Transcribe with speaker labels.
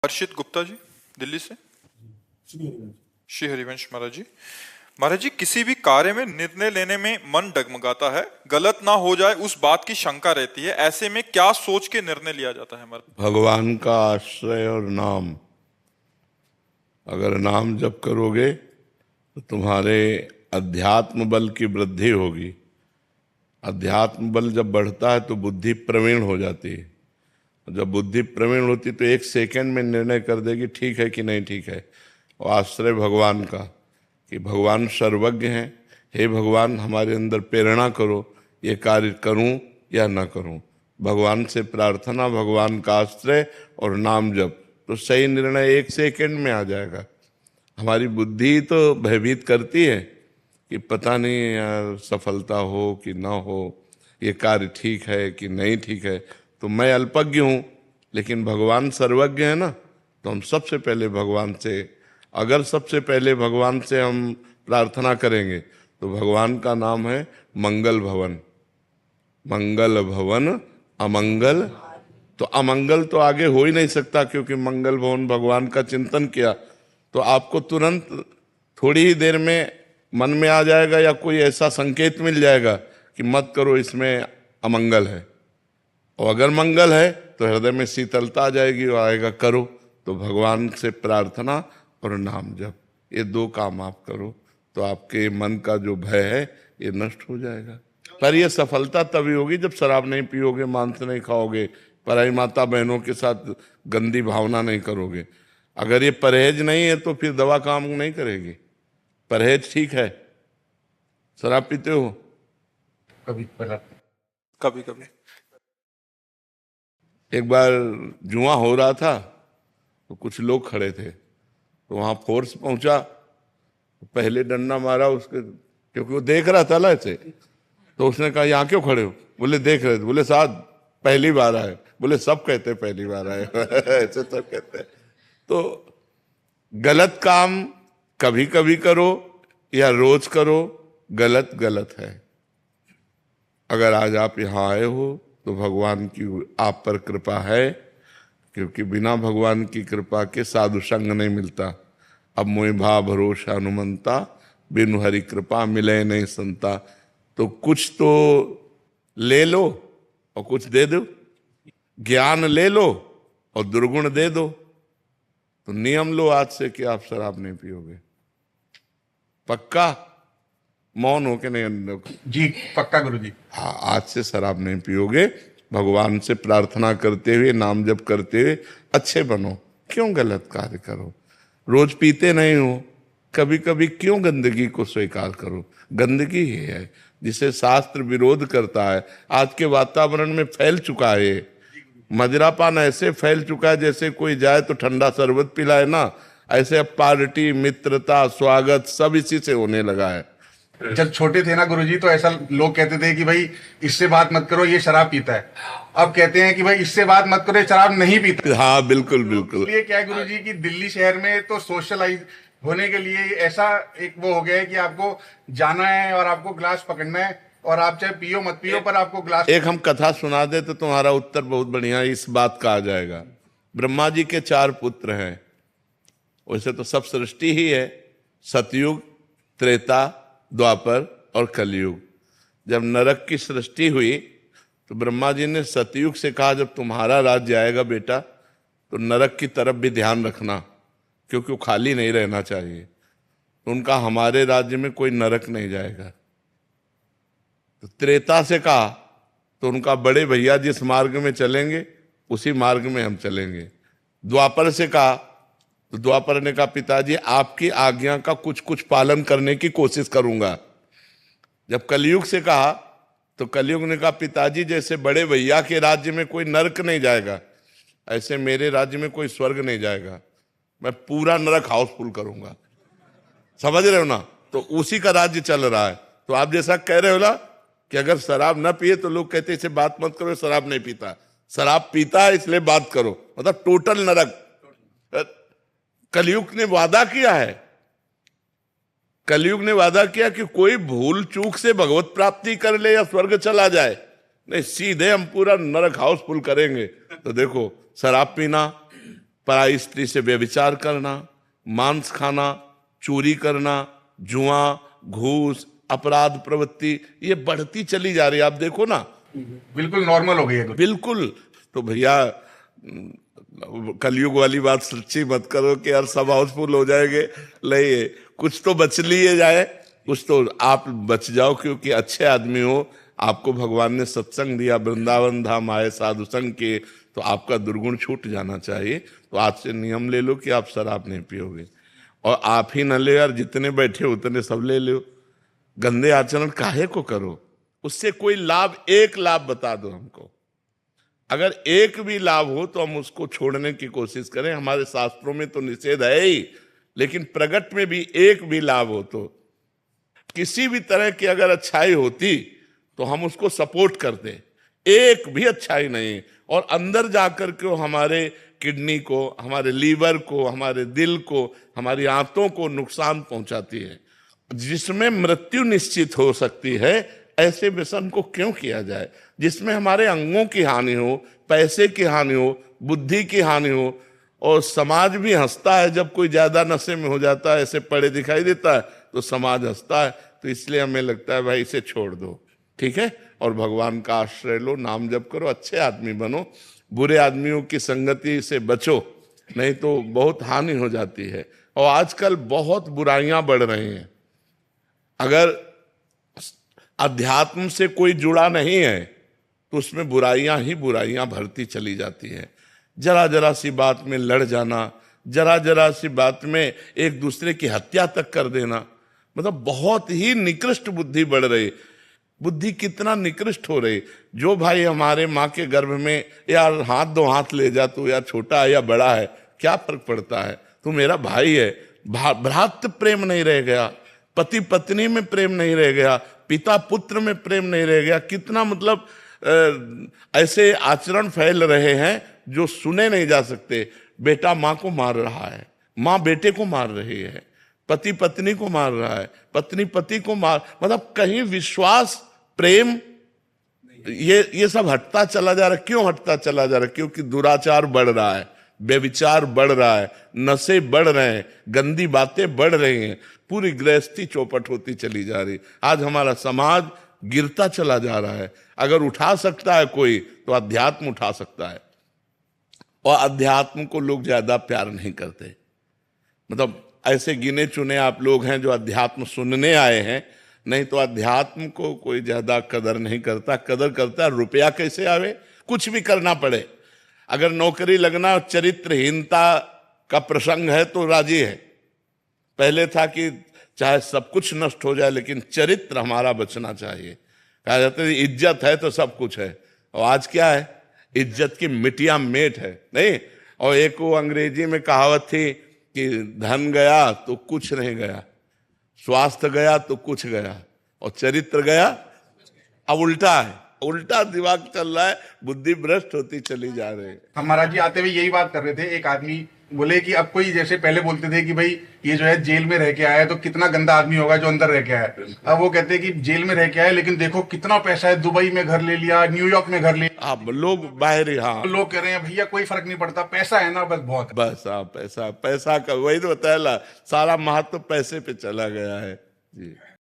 Speaker 1: हर्षित गुप्ता जी, दिल्ली से। श्री हरिवंश महाराज जी। महाराज जी, किसी भी कार्य में निर्णय लेने में मन डगमगाता है, गलत ना हो जाए उस बात की शंका रहती है। ऐसे में क्या सोच के निर्णय लिया जाता है हमारा?
Speaker 2: भगवान का आश्रय और नाम। अगर नाम जप करोगे तो तुम्हारे अध्यात्म बल की वृद्धि होगी। अध्यात्म बल जब बढ़ता है तो बुद्धि प्रवीण हो जाती है। जब बुद्धि प्रवीण होती तो एक सेकंड में निर्णय कर देगी ठीक है कि नहीं ठीक है। और आश्रय भगवान का, कि भगवान सर्वज्ञ हैं। हे भगवान, हमारे अंदर प्रेरणा करो, ये कार्य करूं या ना करूं। भगवान से प्रार्थना, भगवान का आश्रय और नाम जप, तो सही निर्णय एक सेकंड में आ जाएगा। हमारी बुद्धि तो भयभीत करती है कि पता नहीं यार सफलता हो कि ना हो, ये कार्य ठीक है कि नहीं ठीक है। तो मैं अल्पज्ञ हूँ, लेकिन भगवान सर्वज्ञ है ना। तो हम सबसे पहले भगवान से, अगर सबसे पहले भगवान से हम प्रार्थना करेंगे तो भगवान का नाम है मंगल भवन। मंगल भवन अमंगल, तो अमंगल तो आगे हो ही नहीं सकता, क्योंकि मंगल भवन भगवान का चिंतन किया तो आपको तुरंत थोड़ी ही देर में मन में आ जाएगा या कोई ऐसा संकेत मिल जाएगा कि मत करो, इसमें अमंगल है। और अगर मंगल है तो हृदय में शीतलता आ जाएगी और आएगा करो। तो भगवान से प्रार्थना और नाम जप, ये दो काम आप करो तो आपके मन का जो भय है ये नष्ट हो जाएगा। पर ये सफलता तभी होगी जब शराब नहीं पियोगे, मांस नहीं खाओगे, पराई माता बहनों के साथ गंदी भावना नहीं करोगे। अगर ये परहेज नहीं है तो फिर दवा काम नहीं करेगी। परहेज ठीक है। शराब पीते हो?
Speaker 3: कभी
Speaker 1: कभी कभी।
Speaker 2: एक बार जुआ हो रहा था तो कुछ लोग खड़े थे, तो वहां फोर्स पहुंचा, पहले डंडा मारा उसके, क्योंकि वो देख रहा था ना ऐसे। तो उसने कहा यहाँ क्यों खड़े हो? बोले देख रहे थे। बोले साहब पहली बार आए। बोले सब कहते पहली बार आए ऐसे सब कहते हैं। तो गलत काम कभी कभी करो या रोज करो, गलत गलत है। अगर आज आप यहाँ आए हो तो भगवान की आप पर कृपा है, क्योंकि बिना भगवान की कृपा के साधु संग नहीं मिलता। अब मोहि भा भरोसा हनुमंता, बिनु हरि कृपा मिले नहीं संता। तो कुछ तो ले लो और कुछ दे दो। ज्ञान ले लो और दुर्गुण दे दो। तो नियम लो आज से कि आप शराब नहीं पियोगे। पक्का? मौन हो के नहीं?
Speaker 3: जी पक्का गुरुजी।
Speaker 2: हाँ, आज से शराब नहीं पियोगे। भगवान से प्रार्थना करते हुए, नाम जप करते हुए अच्छे बनो। क्यों गलत कार्य करो? रोज पीते नहीं हो, कभी कभी क्यों गंदगी को स्वीकार करो? गंदगी ही है जिसे शास्त्र विरोध करता है। आज के वातावरण में फैल चुका है। मदिरापान ऐसे फैल चुका है जैसे कोई जाए तो ठंडा शरबत पिलाए ना, ऐसे अब पार्टी, मित्रता, स्वागत सब इसी से होने लगा है।
Speaker 3: जब छोटे थे ना गुरुजी तो ऐसा लोग कहते थे कि भाई इससे बात मत करो, ये शराब पीता है। अब कहते हैं कि भाई इससे बात मत करो, ये शराब नहीं पीता।
Speaker 2: हाँ बिल्कुल बिल्कुल।
Speaker 3: ये क्या है गुरुजी कि दिल्ली शहर में तो सोशलाइज होने के लिए ऐसा एक वो हो गया है कि आपको जाना है और आपको ग्लास पकड़ना है, और आप चाहे पियो मत पियो पर आपको ग्लास।
Speaker 2: एक हम कथा सुना दे तो तुम्हारा उत्तर बहुत बढ़िया इस बात का आ जाएगा। ब्रह्मा जी के 4 पुत्र हैं। वैसे तो सब सृष्टि ही है, सतयुग, त्रेता, द्वापर और कलयुग। जब नरक की सृष्टि हुई तो ब्रह्मा जी ने सतयुग से कहा जब तुम्हारा राज्य आएगा बेटा तो नरक की तरफ भी ध्यान रखना, क्योंकि वो खाली नहीं रहना चाहिए। तो उनका हमारे राज्य में कोई नरक नहीं जाएगा। तो त्रेता से कहा तो उनका बड़े भैया जिस मार्ग में चलेंगे उसी मार्ग में हम चलेंगे। द्वापर से कहा तो द्वापर ने कहा पिताजी आपकी आज्ञा का कुछ कुछ पालन करने की कोशिश करूंगा। जब कलयुग से कहा तो कलयुग ने कहा पिताजी जैसे बड़े भैया के राज्य में कोई नरक नहीं जाएगा, ऐसे मेरे राज्य में कोई स्वर्ग नहीं जाएगा। मैं पूरा नरक हाउसफुल करूंगा। समझ रहे हो ना? तो उसी का राज्य चल रहा है। तो आप जैसा कह रहे हो ना कि अगर शराब ना पिए तो लोग कहते इसे बात मत करो, शराब नहीं पीता। शराब पीता है इसलिए बात करो, मतलब टोटल नरक। कलयुग ने वादा किया है, कलयुग ने वादा किया कि कोई भूल चूक से भगवत प्राप्ति कर ले या स्वर्ग चला जाए, नहीं सीधे हम पूरा नरक हाउसफुल करेंगे। तो देखो शराब पीना, पराई स्त्री से व्यभिचार करना, मांस खाना, चोरी करना, जुआ, घूस, अपराध प्रवृत्ति, ये बढ़ती चली जा रही है। आप देखो ना,
Speaker 3: बिल्कुल नॉर्मल हो गई है।
Speaker 2: बिल्कुल। तो भैया कलयुग वाली बात सच्ची मत करो कि यार सब हाउसफुल हो जाएंगे, नहीं, कुछ तो बच लिए जाए, कुछ तो आप बच जाओ, क्योंकि अच्छे आदमी हो, आपको भगवान ने सत्संग दिया, वृंदावन धाम आए साधु संग के, तो आपका दुर्गुण छूट जाना चाहिए। तो आज से नियम ले लो कि आप शराब नहीं पियोगे, और आप ही न ले यार, जितने बैठे उतने सब ले लो। गंदे आचरण काहे को करो, उससे कोई लाभ, एक लाभ बता दो हमको, अगर एक भी लाभ हो तो हम उसको छोड़ने की कोशिश करें। हमारे शास्त्रों में तो निषेध है ही, लेकिन प्रगट में भी एक भी लाभ हो, तो किसी भी तरह की अगर अच्छाई होती तो हम उसको सपोर्ट करते। एक भी अच्छाई नहीं, और अंदर जाकर के हमारे किडनी को, हमारे लीवर को, हमारे दिल को, हमारी आंतों को नुकसान पहुंचाती है, जिसमें मृत्यु निश्चित हो सकती है। ऐसे व्यसन को क्यों किया जाए जिसमें हमारे अंगों की हानि हो, पैसे की हानि हो, बुद्धि की हानि हो। और समाज भी हंसता है जब कोई ज्यादा नशे में हो जाता है, ऐसे पड़े दिखाई देता है तो समाज हंसता है। तो इसलिए हमें लगता है भाई इसे छोड़ दो, ठीक है, और भगवान का आश्रय लो, नाम जप करो, अच्छे आदमी बनो, बुरे आदमियों की संगति से बचो, नहीं तो बहुत हानि हो जाती है। और आजकल बहुत बुराइयां बढ़ रही हैं। अगर अध्यात्म से कोई जुड़ा नहीं है तो उसमें बुराइयां ही बुराइयां भरती चली जाती हैं। जरा जरा सी बात में लड़ जाना, जरा जरा सी बात में एक दूसरे की हत्या तक कर देना, मतलब बहुत ही निकृष्ट बुद्धि बढ़ रही। बुद्धि कितना निकृष्ट हो रही। जो भाई हमारे माँ के गर्भ में यार हाथ दो हाथ ले जा, तू यार छोटा है या बड़ा है, क्या फर्क पड़ता है, तू मेरा भाई है। भ्रातृ प्रेम नहीं रह गया, पति पत्नी में प्रेम नहीं रह गया, पिता पुत्र में प्रेम नहीं रह गया। कितना मतलब ऐसे आचरण फैल रहे हैं जो सुने नहीं जा सकते। बेटा माँ को मार रहा है, माँ बेटे को मार रही है, पति पत्नी को मार रहा है, पत्नी पति को मार, मतलब कहीं विश्वास, प्रेम, ये सब हटता चला जा रहा है। क्यों हटता चला जा रहा है? क्योंकि दुराचार बढ़ रहा है, व्यभिचार बढ़ रहा है, नशे बढ़ रहे हैं, गंदी बातें बढ़ रही हैं, पूरी गृहस्थी चौपट होती चली जा रही। आज हमारा समाज गिरता चला जा रहा है। अगर उठा सकता है कोई तो अध्यात्म उठा सकता है, और अध्यात्म को लोग ज्यादा प्यार नहीं करते। मतलब ऐसे गिने चुने आप लोग हैं जो अध्यात्म सुनने आए हैं, नहीं तो अध्यात्म को कोई ज्यादा कदर नहीं करता। कदर करता है रुपया कैसे आवे, कुछ भी करना पड़े। अगर नौकरी लगना चरित्रहीनता का प्रसंग है तो राजी है। पहले था कि चाहे सब कुछ नष्ट हो जाए लेकिन चरित्र हमारा बचना चाहिए। कहा जाता है इज्जत है तो सब कुछ है, और आज क्या है, इज्जत की मिटिया मेट है, नहीं। और एक वो अंग्रेजी में कहावत थी कि धन गया तो कुछ नहीं गया, स्वास्थ्य गया तो कुछ गया, और चरित्र गया। अब उल्टा है, उल्टा दिमाग चल रहा है, बुद्धि भ्रष्ट होती चली जा रही है।
Speaker 3: हम महाराज जी आते हुए यही बात कर रहे थे। एक आदमी बोले कि अब कोई, जैसे पहले बोलते थे कि भाई ये जो है जेल में रह के आया है तो कितना गंदा आदमी होगा जो अंदर रह के आया है। अब वो कहते हैं कि जेल में रह के आया लेकिन देखो कितना पैसा है, दुबई में घर ले लिया, न्यूयॉर्क में घर ले लिया।
Speaker 2: अब लोग बाहर, हाँ,
Speaker 3: लोग कह रहे हैं भैया कोई फर्क नहीं पड़ता, पैसा है ना, बस बहुत है।
Speaker 2: बस हाँ, पैसा, पैसा का वही तो बताया, सारा महत्व पैसे पे चला गया है जी।